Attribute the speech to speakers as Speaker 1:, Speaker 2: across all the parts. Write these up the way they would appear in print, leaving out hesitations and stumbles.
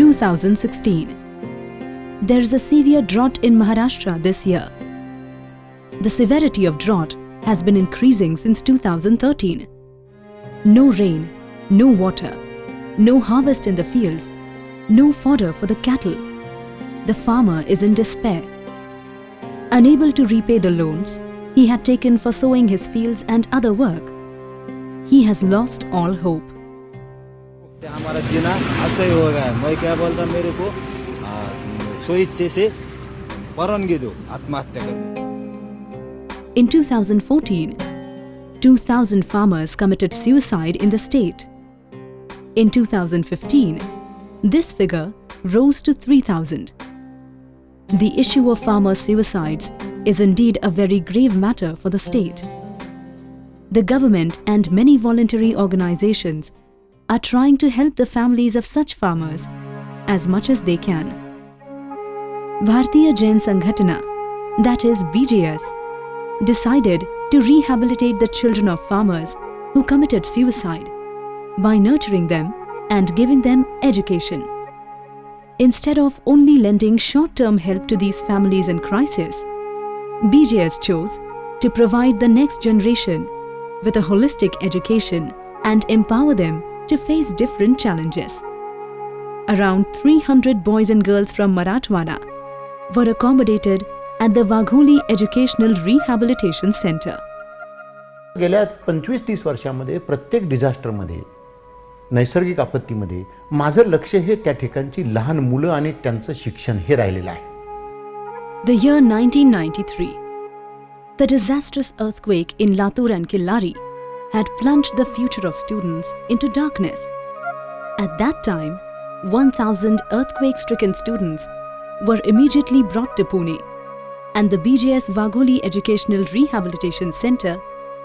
Speaker 1: 2016. There is a severe drought in Maharashtra this year. The severity of drought has been increasing since 2013. No rain, no water, no harvest in the fields, no fodder for the cattle. The farmer is in despair. Unable to repay the loans he had taken for sowing his fields and other work, he has lost all hope.
Speaker 2: हमारा जीना ऐसा ही हो गया है। मैं क्या बोलता मेरे को स्वेच्छा से परवानगी दो आत्महत्या करने।
Speaker 1: In 2014, 2,000 farmers committed suicide in the state. In 2015, this figure rose to 3,000. The issue of farmer suicides is indeed a very grave matter for the state. The government and many voluntary organizations are trying to help the families of such farmers as much as they can. Bharatiya Jain Sanghatana, that is BJS, decided to rehabilitate the children of farmers who committed suicide by nurturing them and giving them education. Instead of only lending short-term help to these families in crisis, BJS chose to provide the next generation with a holistic education and empower them to face different challenges. Around 300 boys and girls from Marathwada were accommodated at the Wagholi Educational Rehabilitation Center.
Speaker 3: गेल्या 25-30 वर्षांमध्ये प्रत्येक डिझास्टरमध्ये नैसर्गिक आपत्तीमध्ये माझं लक्ष हे त्या ठिकाणची लहान मुलं आणि त्यांचं शिक्षण हे राहिलेलं आहे.
Speaker 1: The year 1993. The disastrous earthquake in Latur and Killari had plunged the future of students into darkness. At that time, 1,000 earthquake-stricken students were immediately brought to Pune, and the BJS Wagholi Educational Rehabilitation Center,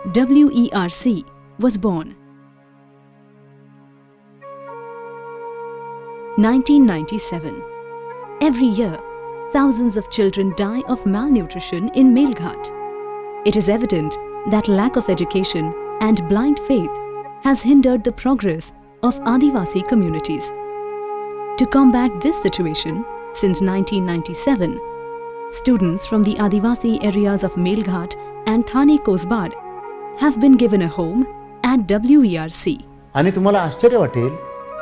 Speaker 1: WERC, was born. 1997. Every year, thousands of children die of malnutrition in Melghat. It is evident that lack of education and blind faith has hindered the progress of Adivasi communities. To combat this situation, since 1997, students from the Adivasi areas of Melghat and Thane Kosbad have been given a home at WERC.
Speaker 3: आणि तुम्हाला आश्चर्य वाटेल,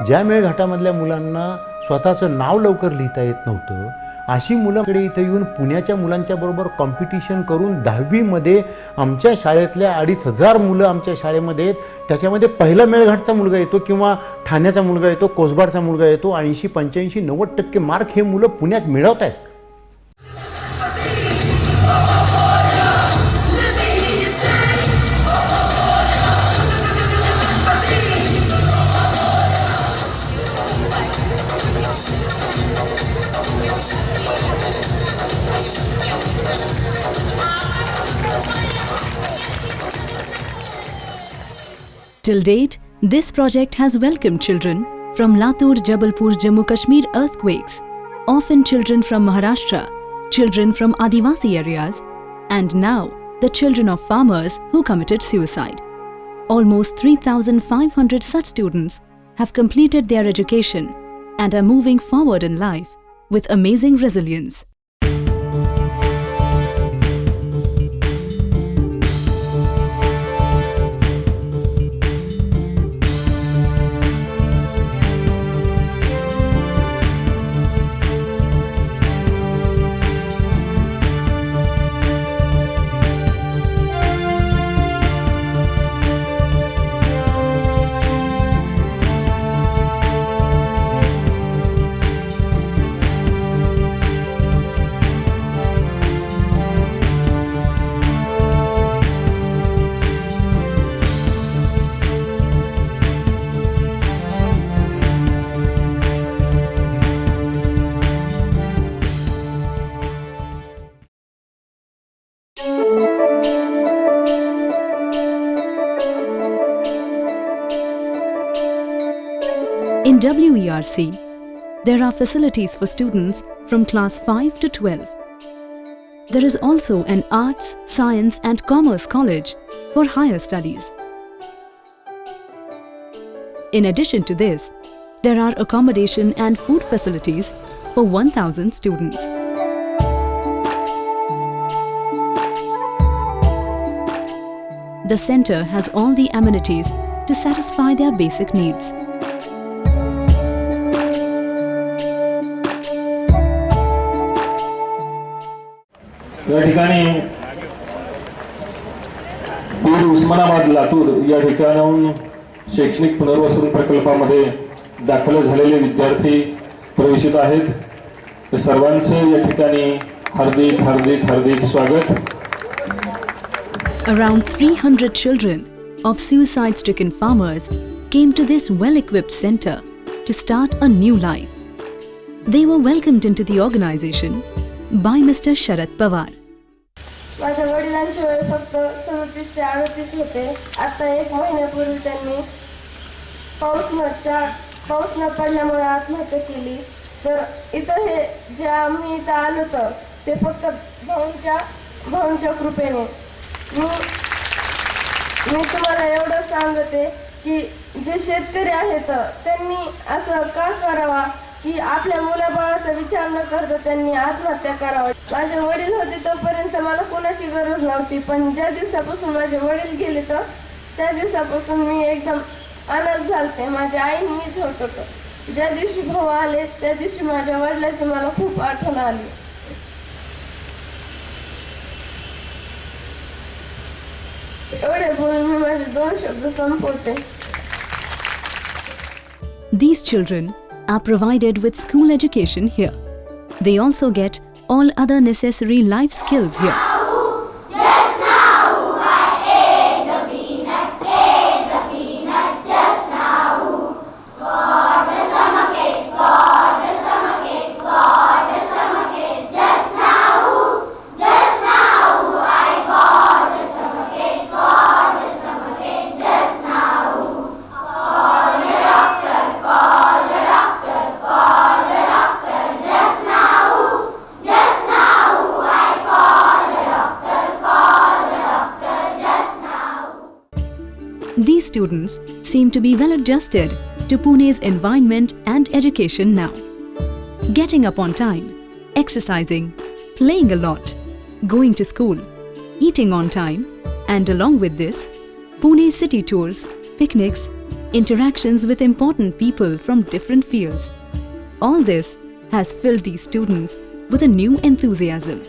Speaker 3: ज्या मेळघाटामधल्या मुलांना स्वतःचं नाव लवकर लिहिता येत नव्हतं, अशी मुलांकडे इथे येऊन पुण्याच्या मुलांच्या बरोबर कॉम्पिटिशन करून 10वी मध्ये आमच्या शाळेतल्या 2,500 मुलं आमच्या शाळेमध्ये आहेत. त्याच्यामध्ये पहिला मेळघाटचा मुलगा येतो किंवा ठाण्याचा मुलगा येतो, कोसबाडचा मुलगा येतो. 80, 85, 90% मार्क हे मुलं पुण्यात मिळवत आहेत.
Speaker 1: Till date, this project has welcomed children from Latur, Jabalpur, Jammu Kashmir earthquakes, orphan children from Maharashtra, children from Adivasi areas, and now the children of farmers who committed suicide. Almost 3,500 such students have completed their education and are moving forward in life with amazing resilience. In WERC, there are facilities for students from class 5 to 12. There is also an Arts, Science and Commerce College for higher studies. In addition to this, There are accommodation and food facilities for 1,000 students. The center has all the amenities to satisfy their basic needs.
Speaker 4: या ठिकाणी बीड उस्मानाबाद लातूर या ठिकाणाहून शैक्षणिक पुनर्वसन प्रकल्पामध्ये दाखल झालेले विद्यार्थी प्रवेशित आहेत. तर सर्वांचं या ठिकाणी हार्दिक हार्दिक हार्दिक स्वागत.
Speaker 1: Around 300 children of suicide-stricken farmers came to this well-equipped center to start a new life. They were welcomed into the organization by Mr. Sharad Pawar.
Speaker 5: माझ्या वडिलांचे वय फक्त 37 ते 38 होते. आता 1 महिन्यापूर्वी त्यांनी पाऊस न पडल्यामुळे आत्महत्या केली. तर इथं हे जे आम्ही इथं आलो तर ते फक्त भाऊंच्या कृपेने. मी तुम्हाला एवढं सांगते की जे शेतकरी आहेत त्यांनी असं का करावा की आपल्या मुलाबाळाचा विचार न करता त्यांनी आत्महत्या करावी. माझे वडील होते तोपर्यंत मला कोणाची गरज नव्हती, पण ज्या दिवसापासून माझे वडील गेले तर त्या दिवसापासून मी एकदम अनाथ झालते. माझ्या आई मीच होत होतं. ज्या दिवशी भाऊ आले त्या दिवशी माझ्या वडिलांची मला खूप आठवण आली. एवढे बोलून मी माझे 2 शब्द संपवते.
Speaker 1: These children are provided with school education here. They also get all other necessary life skills here. These students seem to be well adjusted to Pune's environment and education now. Getting up on time, exercising, playing a lot, going to school, eating on time, and along with this, Pune city tours, picnics, interactions with important people from different fields. All this has filled these students with a new enthusiasm.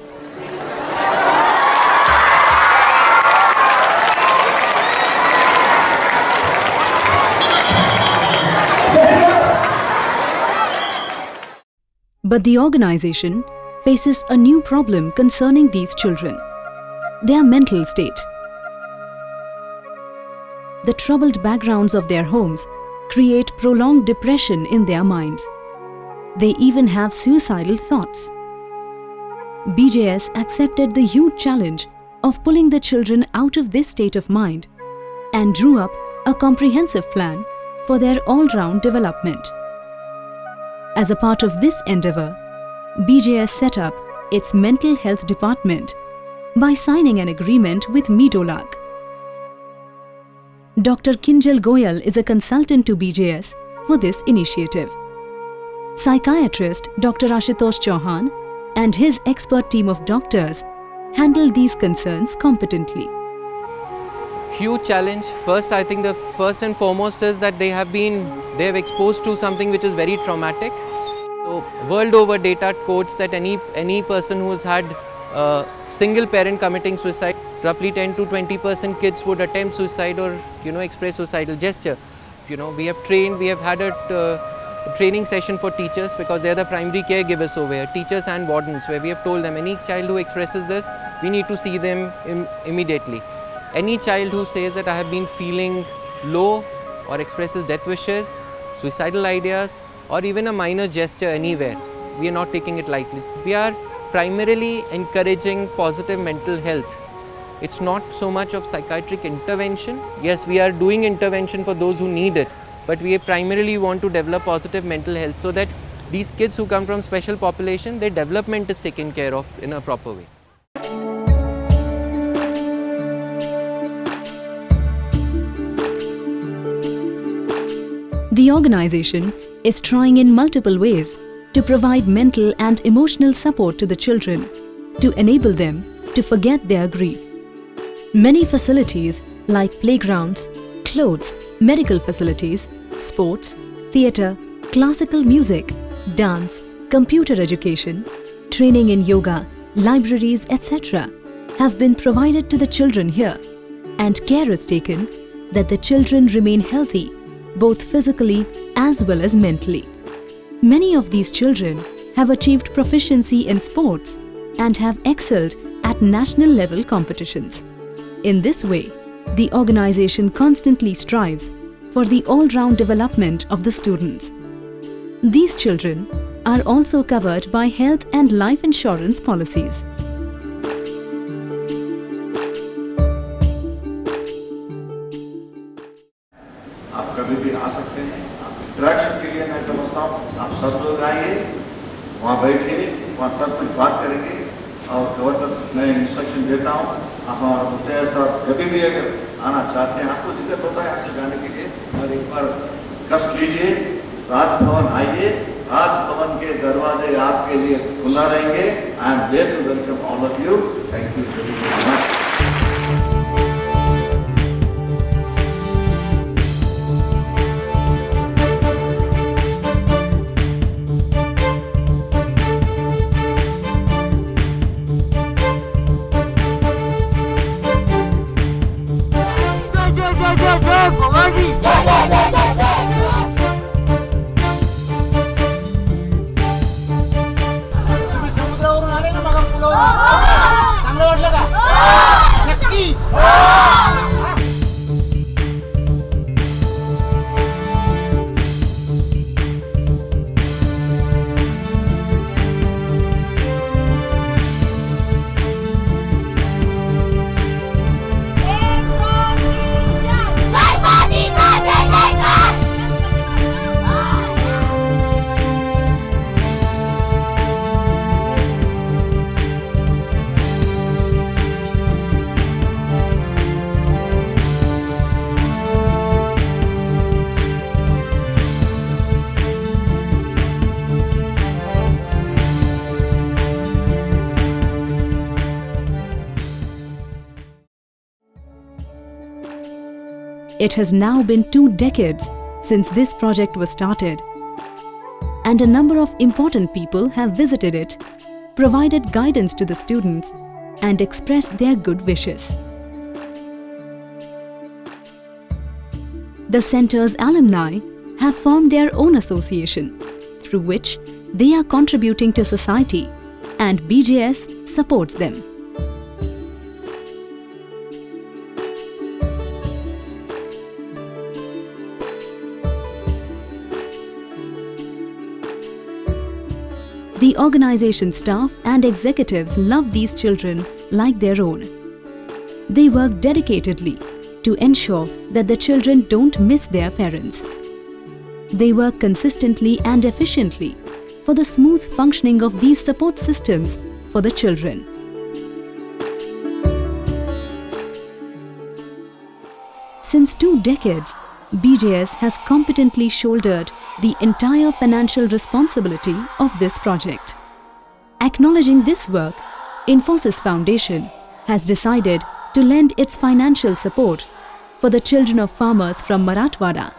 Speaker 1: But the organization faces a new problem concerning these children: their mental state. The troubled backgrounds of their homes create prolonged depression in their minds. They even have suicidal thoughts. BJS accepted the huge challenge of pulling the children out of this state of mind and drew up a comprehensive plan for their all-round development. As a part of this endeavor, BJS set up its mental health department by signing an agreement with Medolag. Dr. Kinjal Goyal is a consultant to BJS for this initiative. Psychiatrist Dr. Ashutosh Chauhan and his expert team of doctors handled these concerns competently.
Speaker 6: Huge challenge. First, I think the first and foremost is that they have exposed to something which is very traumatic. So, world over data quotes that any person who has had single parent committing suicide, roughly 10 to 20% kids would attempt suicide or express suicidal gesture. We have had a training session for teachers because they are the primary caregivers over here, teachers and wardens, where we have told them any child who expresses this, we need to see them immediately. Any child who says that I have been feeling low or expresses death wishes, suicidal ideas, or even a minor gesture anywhere, we are not taking it lightly. We are primarily encouraging positive mental health. It's not so much of psychiatric intervention. Yes, we are doing intervention for those who need it, but we primarily want to develop positive mental health so that these kids who come from special population, their development is taken care of in a proper way.
Speaker 1: The organization is trying in multiple ways to provide mental and emotional support to the children to enable them to forget their grief. Many facilities like playgrounds, clothes, medical facilities, sports, theatre, classical music, dance, computer education, training in yoga, libraries, etc. have been provided to the children here, and care is taken that the children remain healthy both physically as well as mentally. Many of these children have achieved proficiency in sports and have excelled at national level competitions. In this way, the organization constantly strives for the all-round development of the students. These children are also covered by health and life insurance policies.
Speaker 7: आप कभी भी आ सकते हैं। आप interaction के लिए मैं समझता हूँ आप सब लोग आइए, वहाँ बैठिए, वहाँ सब कुछ बात करेंगे और गवर्नर मैं इंस्ट्रक्शन देता हूँ। आप हमारा मुतैया साहब कभी भी अगर आना चाहते हैं, आपको दिक्कत होता है यहाँ से जाने के लिए, और एक बार कष्ट लीजिए, राजभवन आइए। राजभवन के दरवाजे आपके लिए खुला रहेंगे। I am there to welcome all of you. Thank you very much.
Speaker 8: समुद्रावरून आले ना बघा पुलावर, चांगलं वाटलं का? नक्की
Speaker 1: It has now been 2 decades since this project was started, and a number of important people have visited it, provided guidance to the students, and expressed their good wishes. The center's alumni have formed their own association, through which they are contributing to society, and BJS supports them. The organization staff and executives love these children like their own. They work dedicatedly to ensure that the children don't miss their parents. They work consistently and efficiently for the smooth functioning of these support systems for the children. Since 2 decades, BJS has competently shouldered the entire financial responsibility of this project. Acknowledging this work, Infosys Foundation has decided to lend its financial support for the children of farmers from Marathwada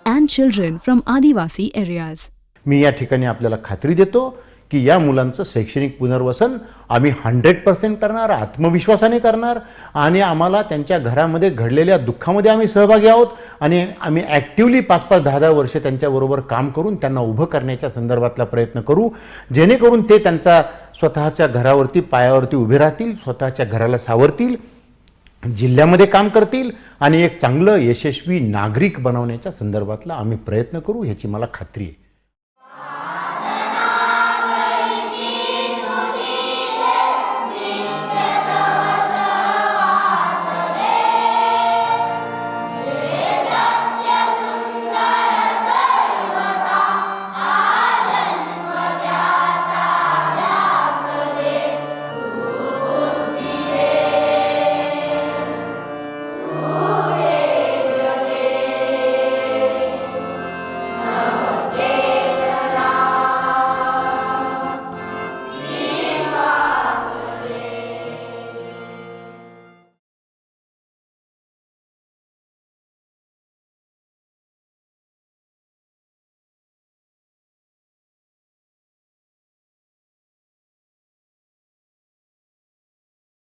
Speaker 1: and children from Adivasi areas.
Speaker 3: मी या ठिकाणी आपल्याला खात्री देतो की या मुलांचं शैक्षणिक पुनर्वसन आम्ही 100% करणार, आत्मविश्वासाने करणार, आणि आम्हाला त्यांच्या घरामध्ये घडलेल्या दुःखामध्ये आम्ही सहभागी आहोत, आणि आम्ही ॲक्टिवली 5-5, 10-10 वर्ष त्यांच्याबरोबर काम करून त्यांना उभं करण्याच्या संदर्भातला प्रयत्न करू, जेणेकरून ते त्यांचा स्वतःच्या घरावरती पायावरती उभे राहतील, स्वतःच्या घराला सावरतील, जिल्ह्यामध्ये काम करतील आणि एक चांगलं यशस्वी नागरिक बनवण्याच्या संदर्भातला आम्ही प्रयत्न करू, याची मला खात्री आहे.